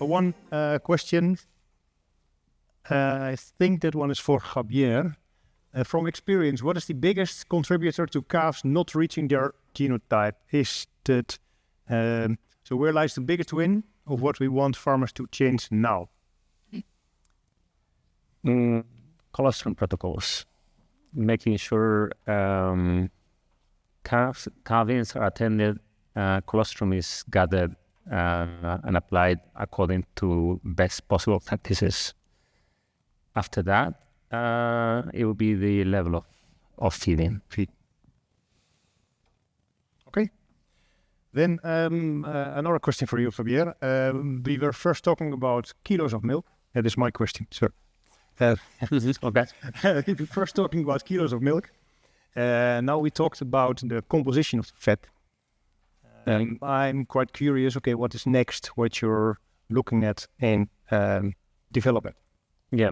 One question. I think that one is for Javier. From experience, what is the biggest contributor to calves not reaching their genotype? Is that so? Where lies the biggest win of what we want farmers to change now? Colostrum protocols, making sure calvings are attended, colostrum is gathered and applied according to best possible practices. After that, it will be the level of feeding. Okay. Then another question for you, Javier. We were first talking about kilos of milk. That is my question, sir. Okay. We were first talking about kilos of milk. Now we talked about the composition of the fat. I'm quite curious, okay, what is next, what you're looking at in development? Yeah.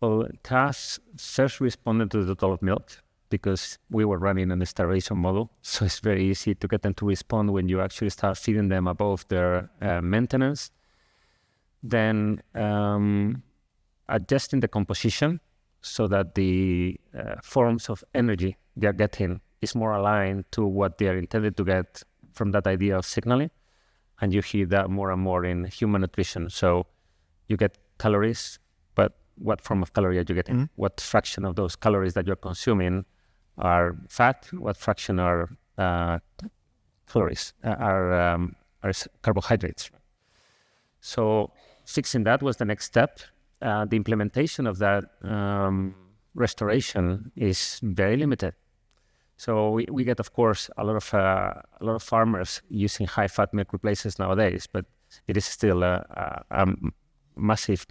Well, calves first responded to the total of milk because we were running an starvation model. So it's very easy to get them to respond when you actually start feeding them above their maintenance. Then adjusting the composition so that the forms of energy they're getting is more aligned to what they are intended to get from that idea of signaling. And you hear that more and more in human nutrition. So you get calories, but what form of calorie are you getting? Mm-hmm. What fraction of those calories that you're consuming are fat? What fraction are calories, are carbohydrates? So fixing that was the next step. The implementation of that restoration is very limited. So we get, of course, a lot of farmers using high-fat milk replacers nowadays, but it is still a massive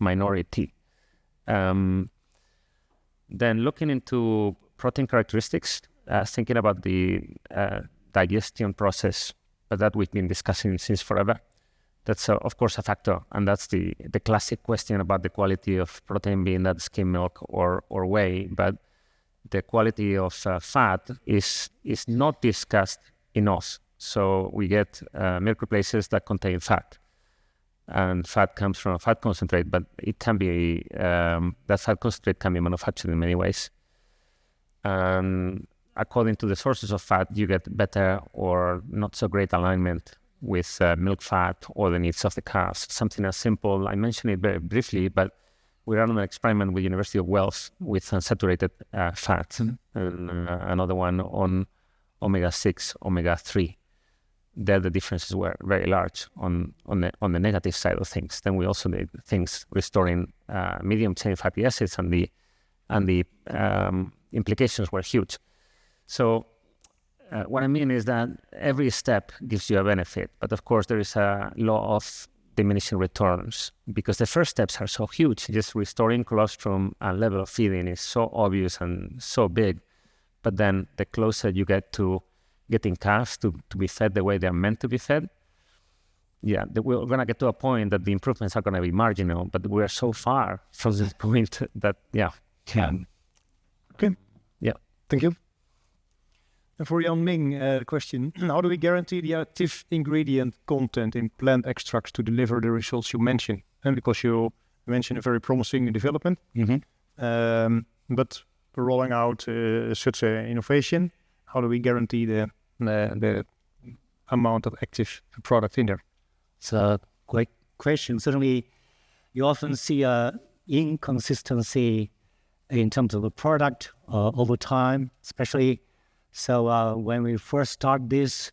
minority. Then looking into protein characteristics, thinking about the digestion process that we've been discussing since forever. That's, of course, a factor, and that's the classic question about the quality of protein, being that skim milk or whey, but the quality of fat is not discussed enough. So we get milk replacers that contain fat, and fat comes from a fat concentrate, but it can be, that fat concentrate can be manufactured in many ways. And according to the sources of fat, you get better or not so great alignment with milk fat or the needs of the calves. Something as simple, I mentioned it very briefly, but we ran an experiment with University of Wales with unsaturated fat, mm-hmm. and another one on omega-6, omega-3. There the differences were very large on the negative side of things. Then we also did things restoring medium chain fatty acids, and the implications were huge. So what I mean is that every step gives you a benefit, but of course there is a law of diminishing returns because the first steps are so huge. Just restoring colostrum and level of feeding is so obvious and so big, but then the closer you get to getting calves to be fed the way they're meant to be fed, we're going to get to a point that the improvements are going to be marginal, but we're so far from this point that, Okay. Yeah. Thank you. And for Jan Ming, the question, how do we guarantee the active ingredient content in plant extracts to deliver the results you mentioned? And because you mentioned a very promising development, mm-hmm. But rolling out such an innovation, how do we guarantee the amount of active product in there? It's a great question. Certainly, you often see an inconsistency in terms of the product over time, especially. So when we first start this,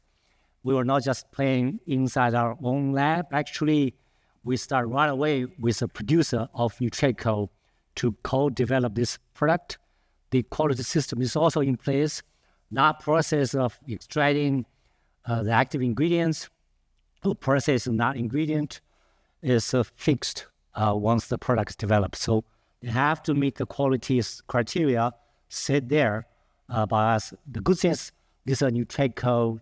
we were not just playing inside our own lab. Actually, we start right away with a producer of Nutraco to co-develop this product. The quality system is also in place. That process of extracting the active ingredients, the process of that ingredient is fixed once the product is developed. So they have to meet the quality criteria set there by us. The good thing is this is a Nutraco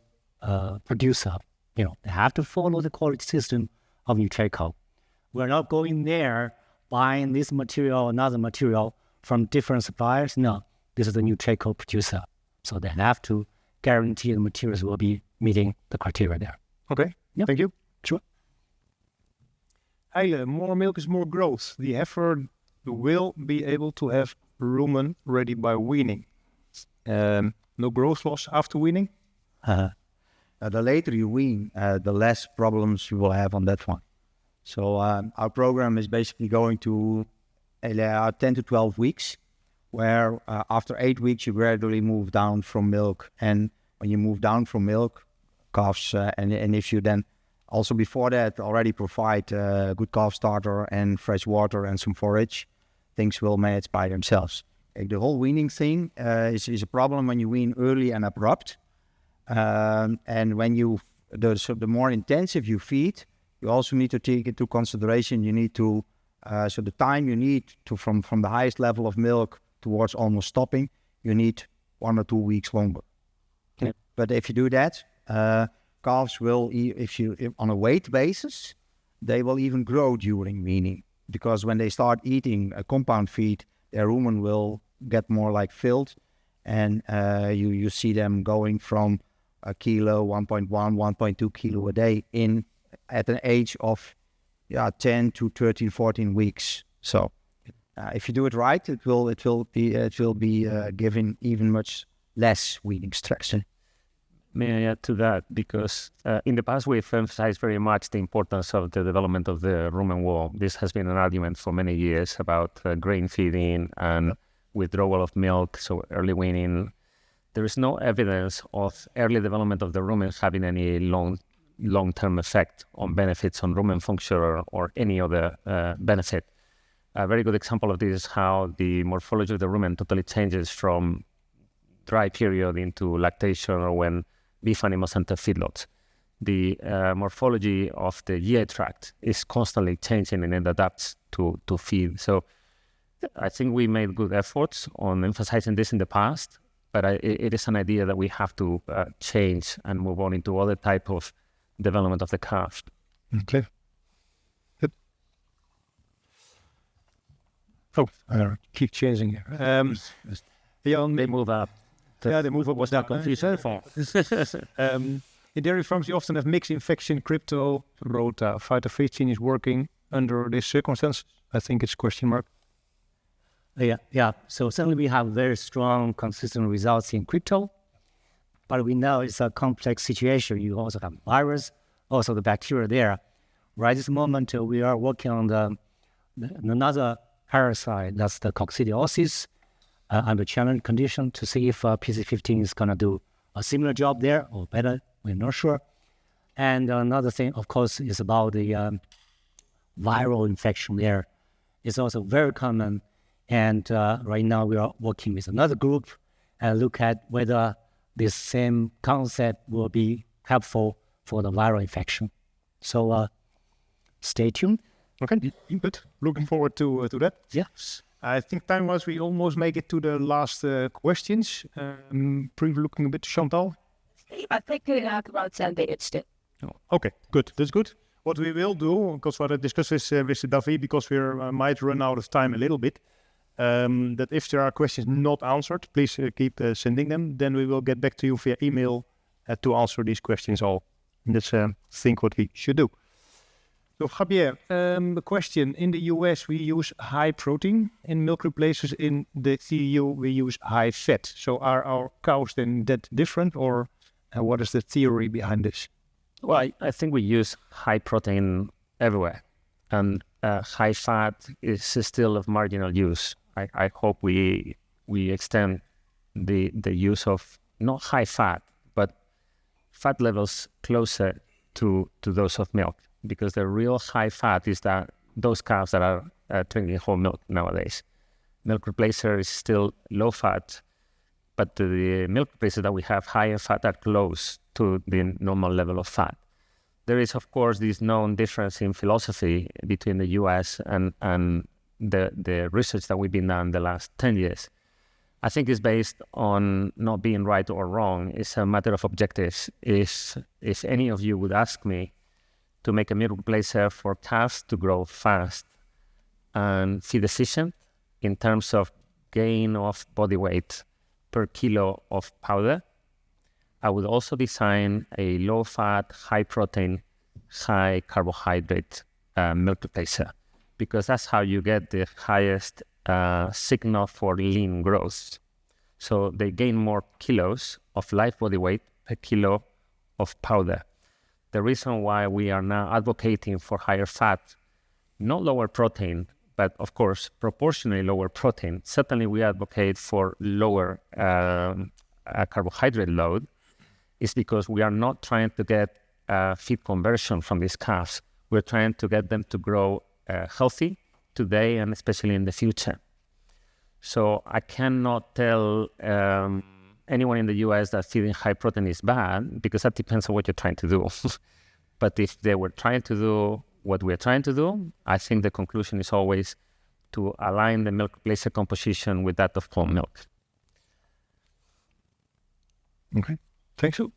producer. They have to follow the quality system of Nutraco. We're not going there buying this material or another material from different suppliers. No, this is a Nutraco producer. So they have to guarantee the materials will be meeting the criteria there. Okay, yeah. Thank you. Sure. Eile, more milk is more growth. The heifer will be able to have rumen ready by weaning. No growth loss after weaning? The later you wean, the less problems you will have on that one. So our program is basically going to 10 to 12 weeks, where after 8 weeks you gradually move down from milk. And when you move down from milk, calves, and if you then also before that already provide a good calf starter and fresh water and some forage, things will manage by themselves. The whole weaning thing is a problem when you wean early and abrupt. And when the more intensive you feed, you also need to take into consideration, you need to, so the time you need to from the highest level of milk towards almost stopping, you need 1 or 2 weeks longer. Yeah. But if you do that, calves will, if on a weight basis, they will even grow during weaning, because when they start eating a compound feed, their rumen will get more like filled, and you see them going from a kilo, 1.1, 1.2 kilo a day at an age of 10 to 13, 14 weeks. So if you do it right, it will be giving even much less weaning stress. May I add to that? Because in the past we've emphasized very much the importance of the development of the rumen wall. This has been an argument for many years about grain feeding and withdrawal of milk, so early weaning. There is no evidence of early development of the rumen having any long-term effect on benefits on rumen function or any other benefit. A very good example of this is how the morphology of the rumen totally changes from dry period into lactation or when beef animals enter feedlots. The morphology of the GI tract is constantly changing and it adapts to feed. So I think we made good efforts on emphasizing this in the past, but it is an idea that we have to change and move on into other type of development of the calf. Okay. Good. Oh, I keep changing here. They move up. They move up. Was that confusing? In dairy farms, you often have mixed infection, crypto, rota. Phytophthagene is working under these circumstances. I think it's question mark. Yeah. So certainly we have very strong, consistent results in crypto, but we know it's a complex situation. You also have virus, also the bacteria there. Right this moment, we are working on another parasite, that's the coccidiosis, under challenge condition to see if PC15 is going to do a similar job there or better. We're not sure. And another thing, of course, is about the viral infection there. It's also very common. And right now we are working with another group and look at whether this same concept will be helpful for the viral infection. So stay tuned. Okay, good. Looking forward to that. Yes. I think time-wise we almost make it to the last questions. Looking a bit to Chantal. I think we have about 10 minutes still. Oh, okay, good. That's good. What we will do, because what I discussed with David, because we might run out of time a little bit, that if there are questions not answered, please keep sending them. Then we will get back to you via email to answer these questions all. And that's think what we should do. So Javier, the question, in the US we use high protein in milk replacers, in the EU we use high fat. So are our cows then that different, or what is the theory behind this? Well, I think we use high protein everywhere, and high fat is still of marginal use. I hope we extend the use of not high fat, but fat levels closer to those of milk, because the real high fat is that those calves that are drinking whole milk nowadays. Milk replacer is still low fat, but the milk replacer that we have high in fat are close to the normal level of fat. There is, of course, this known difference in philosophy between the US and the research that we've been done the last 10 years. I think it's based on not being right or wrong. It's a matter of objectives. If any of you would ask me to make a milk replacer for calves to grow fast and feed efficient in terms of gain of body weight per kilo of powder, I would also design a low-fat, high-protein, high-carbohydrate milk replacer, because that's how you get the highest signal for lean growth. So they gain more kilos of live body weight per kilo of powder. The reason why we are now advocating for higher fat, not lower protein, but of course, proportionally lower protein. Certainly we advocate for lower carbohydrate load, is because we are not trying to get feed conversion from these calves. We're trying to get them to grow healthy today and especially in the future. So I cannot tell anyone in the US that feeding high protein is bad, because that depends on what you're trying to do. But if they were trying to do what we're trying to do, I think the conclusion is always to align the milk replacer composition with that of whole milk. Okay, thanks you.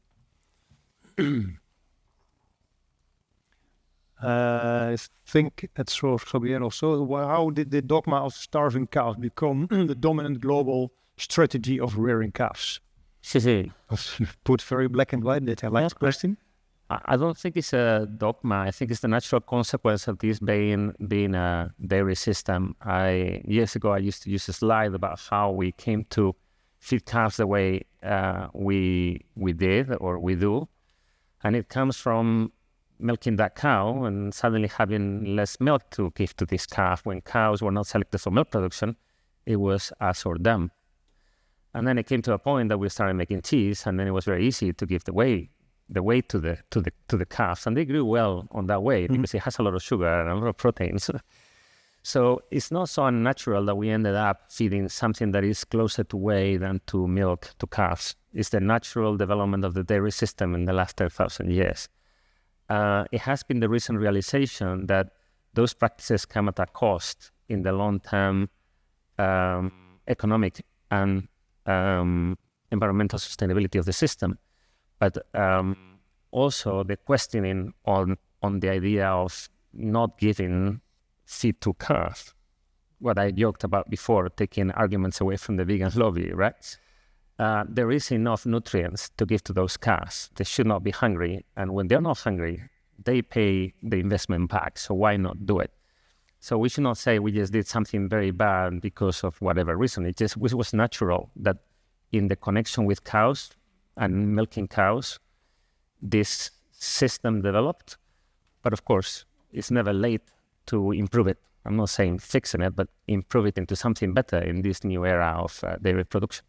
I think that's for Fabienne also. How did the dogma of starving cows become the dominant global strategy of rearing calves? Put very black and white. Did I like the question? I don't think it's a dogma. I think it's the natural consequence of this being a dairy system. Years ago, I used to use a slide about how we came to feed calves the way we did or we do, and it comes from milking that cow and suddenly having less milk to give to this calf. When cows were not selected for milk production, it was us or them. And then it came to a point that we started making cheese, and then it was very easy to give the whey to the calves, and they grew well on that whey because it has a lot of sugar and a lot of proteins. So it's not so unnatural that we ended up feeding something that is closer to whey than to milk to calves. It's the natural development of the dairy system in the last 10,000 years. It has been the recent realization that those practices come at a cost in the long-term economic and environmental sustainability of the system. But also the questioning on the idea of not giving feed to calf, what I joked about before, taking arguments away from the vegan lobby, right? There is enough nutrients to give to those calves. They should not be hungry. And when they're not hungry, they pay the investment back. So why not do it? So we should not say we just did something very bad because of whatever reason. It was natural that in the connection with cows and milking cows, this system developed. But of course, it's never late to improve it. I'm not saying fixing it, but improve it into something better in this new era of dairy production.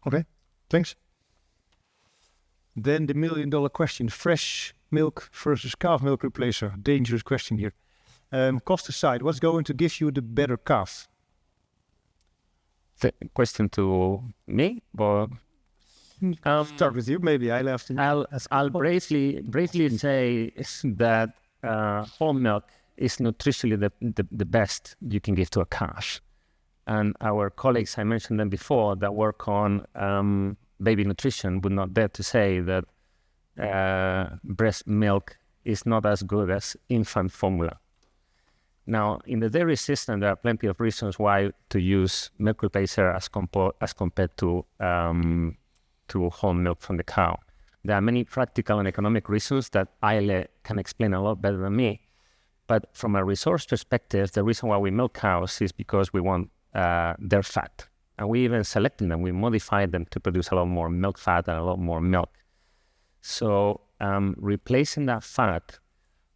Okay, thanks. Then the $1 million question, fresh milk versus calf milk replacer. Dangerous question here. Cost aside, what's going to give you the better calf? The question to me? Or, start with you, maybe. I'll briefly say that whole milk is nutritionally the best you can give to a calf. And our colleagues, I mentioned them before, that work on baby nutrition would not dare to say that breast milk is not as good as infant formula. Now, in the dairy system, there are plenty of reasons why to use milk replacer as compared to whole milk from the cow. There are many practical and economic reasons that Aile can explain a lot better than me. But from a resource perspective, the reason why we milk cows is because we want their fat. And we even selected them, we modified them to produce a lot more milk fat and a lot more milk. So replacing that fat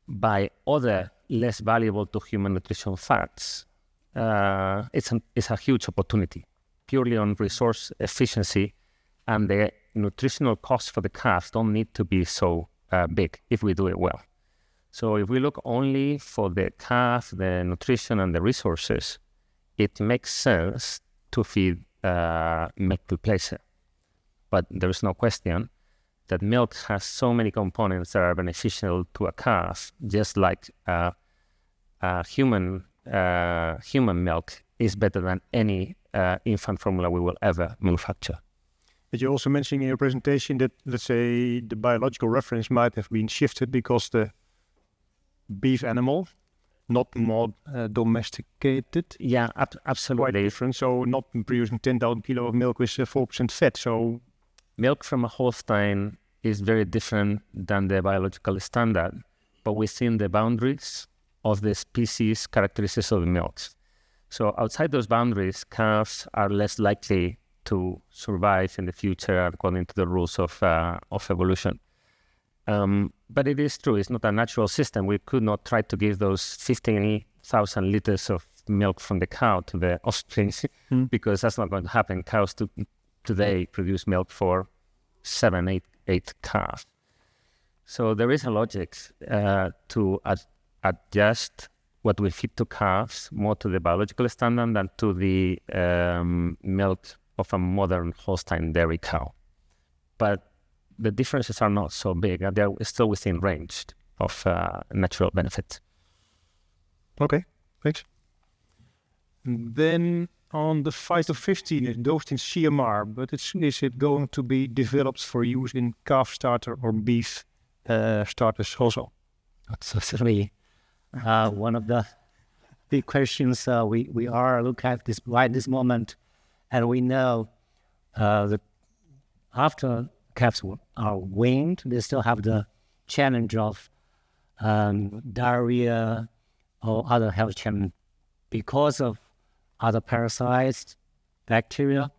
by other less valuable to human nutrition fats, it's a huge opportunity, purely on resource efficiency, and the nutritional costs for the calves don't need to be so big if we do it well. So if we look only for the calf, the nutrition and the resources, it makes sense to feed milk replacer. But there is no question that milk has so many components that are beneficial to a calf, just like human milk is better than any infant formula we will ever manufacture. But you also mentioned in your presentation that, let's say, the biological reference might have been shifted because the beef animal, not more domesticated. Yeah, absolutely. Quite different. So not producing 10,000 kilo of milk with 4% fat. So milk from a Holstein is very different than the biological standard. but within the boundaries of the species characteristics of the milks. So outside those boundaries, calves are less likely to survive in the future according to the rules of evolution. But it is true, it's not a natural system. We could not try to give those 15,000 liters of milk from the cow to the offspring because that's not going to happen. Cows today produce milk for 7, 8 calves. So there is a logic to adjust what we feed to calves more to the biological standard than to the milk of a modern Holstein dairy cow. But the differences are not so big, and they're still within range of natural benefits. Okay, thanks. And then on the 5-15, it's dosed in CMR, but is it going to be developed for use in calf starter or beef starters also? That's certainly one of the big questions we are looking at this right this moment, and we know that after calves are weaned, they still have the challenge of diarrhea or other health challenge because of other parasites, bacteria,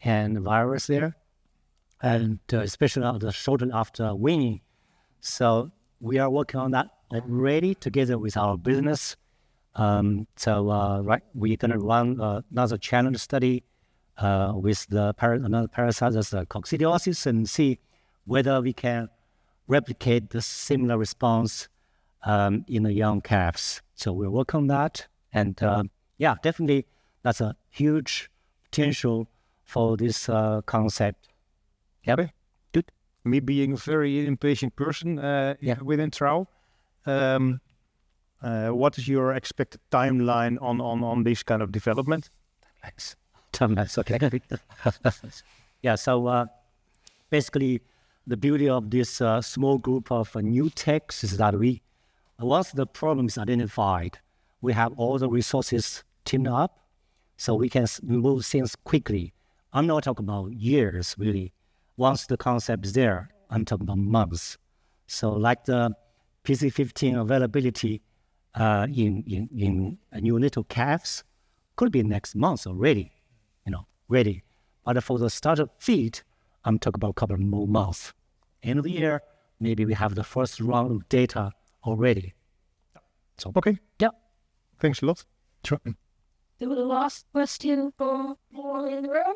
and virus there, and especially shortly after weaning. So we are working on that already together with our business. Right, we're going to run another challenge study with another parasite, that's coccidiosis, and see whether we can replicate the similar response in the young calves. So we're working on that, and yeah, definitely that's a huge potential for this concept. Yep. Okay. Good. Me being a very impatient person within Trouw, what is your expected timeline on this kind of development? Timelines, okay. Yeah, so basically the beauty of this small group of new techs is that once the problem is identified, we have all the resources teamed up, so we can move things quickly. I'm not talking about years, really. Once the concept is there, I'm talking about months. So like the PC15 availability in neonatal calves could be next month already, ready. But for the starter feed, I'm talking about a couple more months. End of the year, maybe we have the first round of data already. So Okay. Yeah. Thanks a lot. Sure. There was a last question for more in the room.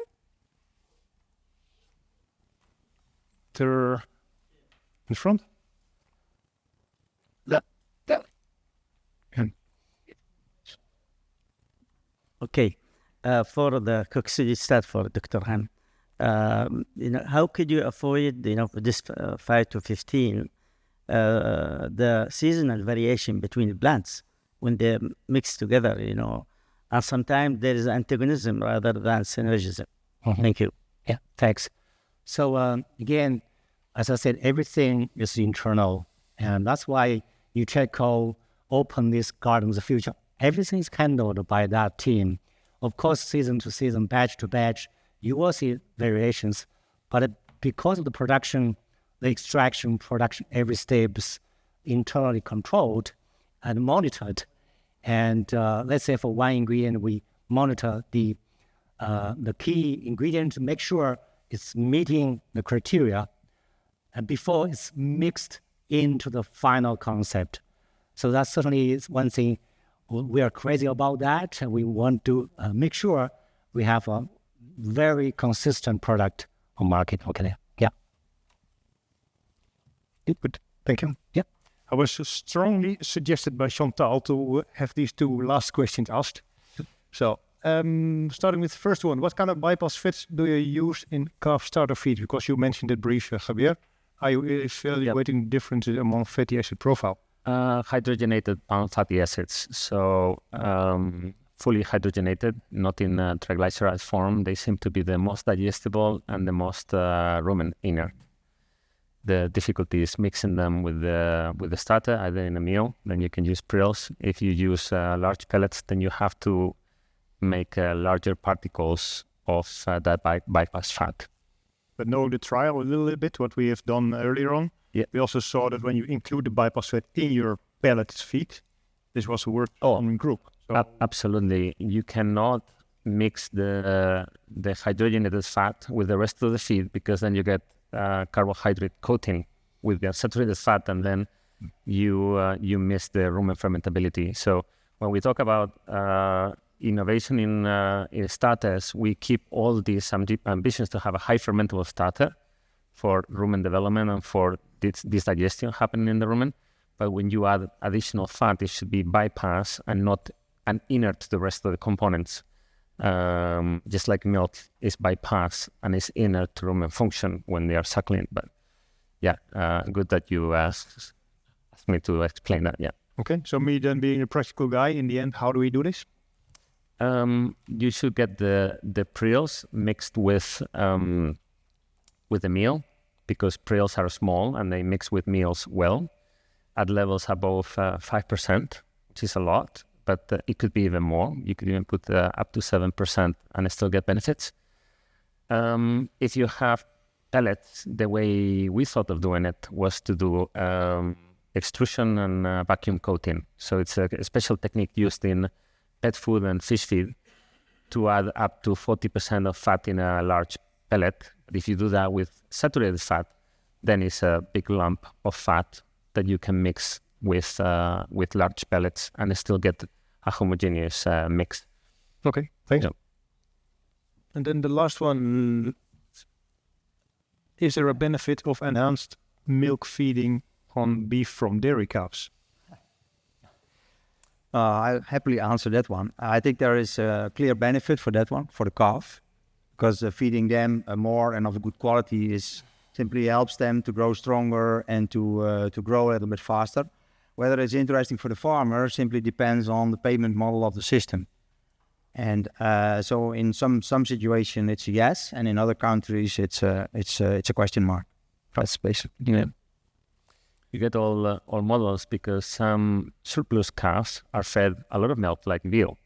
There in front. Okay, for the coccidiosis for Dr. Han, how could you avoid, for this 5-15, the seasonal variation between the plants when they're mixed together, and sometimes there is antagonism rather than synergism. Thank you. Yeah, thanks. So again, as I said, everything is internal, and that's why NutriCo opened this Garden of the Future. Everything is handled by that team. Of course, season to season, batch to batch, you will see variations, but because of the production, the extraction, production, every step is internally controlled and monitored. And let's say for one ingredient, we monitor the key ingredient to make sure it's meeting the criteria and before it's mixed into the final concept. So that certainly is one thing. We are crazy about that, and we want to make sure we have a very consistent product on market. Okay, yeah. Good. Thank you. Yeah. I was strongly suggested by Chantal to have these two last questions asked. So, starting with the first one, what kind of bypass fats do you use in calf starter feed? Because you mentioned it briefly, Javier. Are you evaluating differences among fatty acid profile? Hydrogenated bound fatty acids. So fully hydrogenated, not in triglyceride form. They seem to be the most digestible and the most rumen inert. The difficulty is mixing them with the starter, either in a meal. Then you can use prills. If you use large pellets, then you have to make larger particles of that bypass fat. But know the trial a little bit, what we have done earlier on. Yeah. We also saw that when you include the bypass fat in your pellet feed, this was a work-on group. So Absolutely. You cannot mix the hydrogenated fat with the rest of the feed, because then you get carbohydrate coating with the saturated fat, and then you miss the rumen fermentability. So when we talk about innovation in starters, we keep all these ambitions to have a high fermentable starter for rumen development and for this digestion happening in the rumen. But when you add additional fat, it should be bypass and not an inert to the rest of the components. Just like milk is bypass and is inert to rumen function when they are suckling. But yeah, good that you asked me to explain that. Yeah. okay, so me then being a practical guy, in the end, how do we do this? You should get the prils mixed with the meal, because prils are small and they mix with meals well at levels above 5%, which is a lot, but it could be even more. You could even put up to 7% and still get benefits. If you have pellets, the way we thought of doing it was to do extrusion and vacuum coating. So it's a special technique used in pet food and fish feed to add up to 40% of fat in a large pellet. But if you do that with saturated fat, then it's a big lump of fat that you can mix with large pellets and still get a homogeneous mix. Okay, thanks. Yeah. And then the last one, is there a benefit of enhanced milk feeding on beef from dairy cows? I'll happily answer that one. I think there is a clear benefit for that one, for the calf, because feeding them more and of a good quality is simply helps them to grow stronger and to grow a little bit faster. Whether it's interesting for the farmer simply depends on the payment model of the system. And so in some situation it's a yes, and in other countries it's a question mark. That's basically. Yeah. You get all models, because some surplus calves are fed a lot of milk, like veal.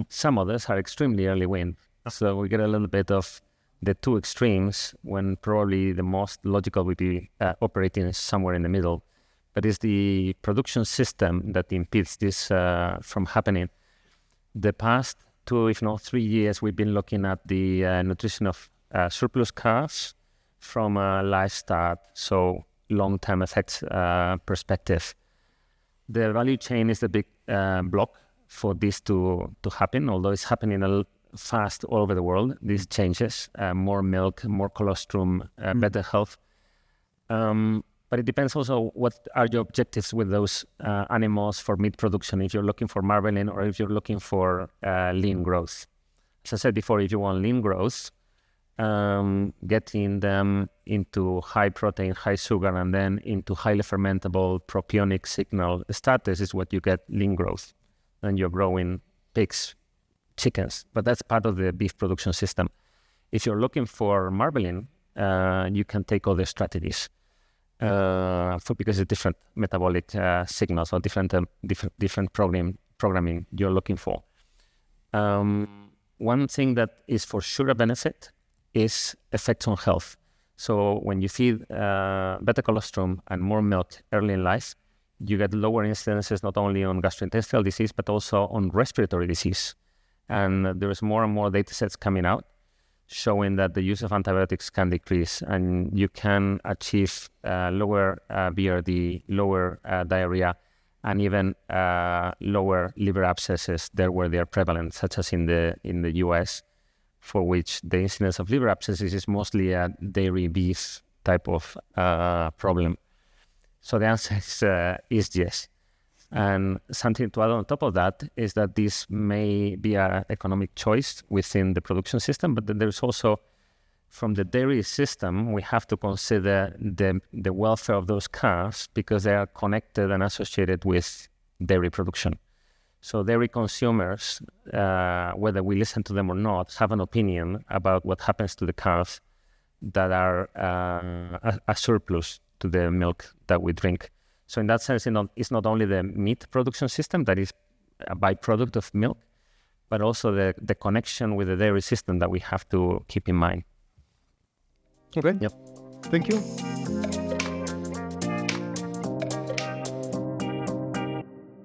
Some others are extremely early weaned. So we get a little bit of the two extremes, when probably the most logical would be operating somewhere in the middle. But it's the production system that impedes this from happening. The past 2, if not 3 years, we've been looking at the nutrition of surplus calves from a livestock, so long-term effects perspective. The value chain is the big block for this to happen, although it's happening fast all over the world. These changes, more milk, more colostrum, better health. But it depends also what are your objectives with those animals for meat production, if you're looking for marbling or if you're looking for lean growth. As I said before, if you want lean growth, getting them into high protein, high sugar, and then into highly fermentable propionic signal starters is what you get lean growth. And you're growing pigs, chickens, but that's part of the beef production system. If you're looking for marbling, you can take other strategies because it's different metabolic signals or different programming you're looking for. One thing that is for sure a benefit is effects on health. So when you feed better colostrum and more milk early in life, you get lower incidences not only on gastrointestinal disease, but also on respiratory disease. And there is more and more data sets coming out showing that the use of antibiotics can decrease, and you can achieve lower BRD, lower diarrhea, and even lower liver abscesses there where they are prevalent, such as in the US, for which the incidence of liver abscesses is mostly a dairy beef type of problem. So the answer is yes. And something to add on top of that is that this may be an economic choice within the production system, but then there's also, from the dairy system, we have to consider the welfare of those calves, because they are connected and associated with dairy production. So dairy consumers, whether we listen to them or not, have an opinion about what happens to the calves that are a surplus to the milk that we drink. So in that sense, it's not only the meat production system that is a byproduct of milk, but also the connection with the dairy system that we have to keep in mind. Okay. Yep. Thank you.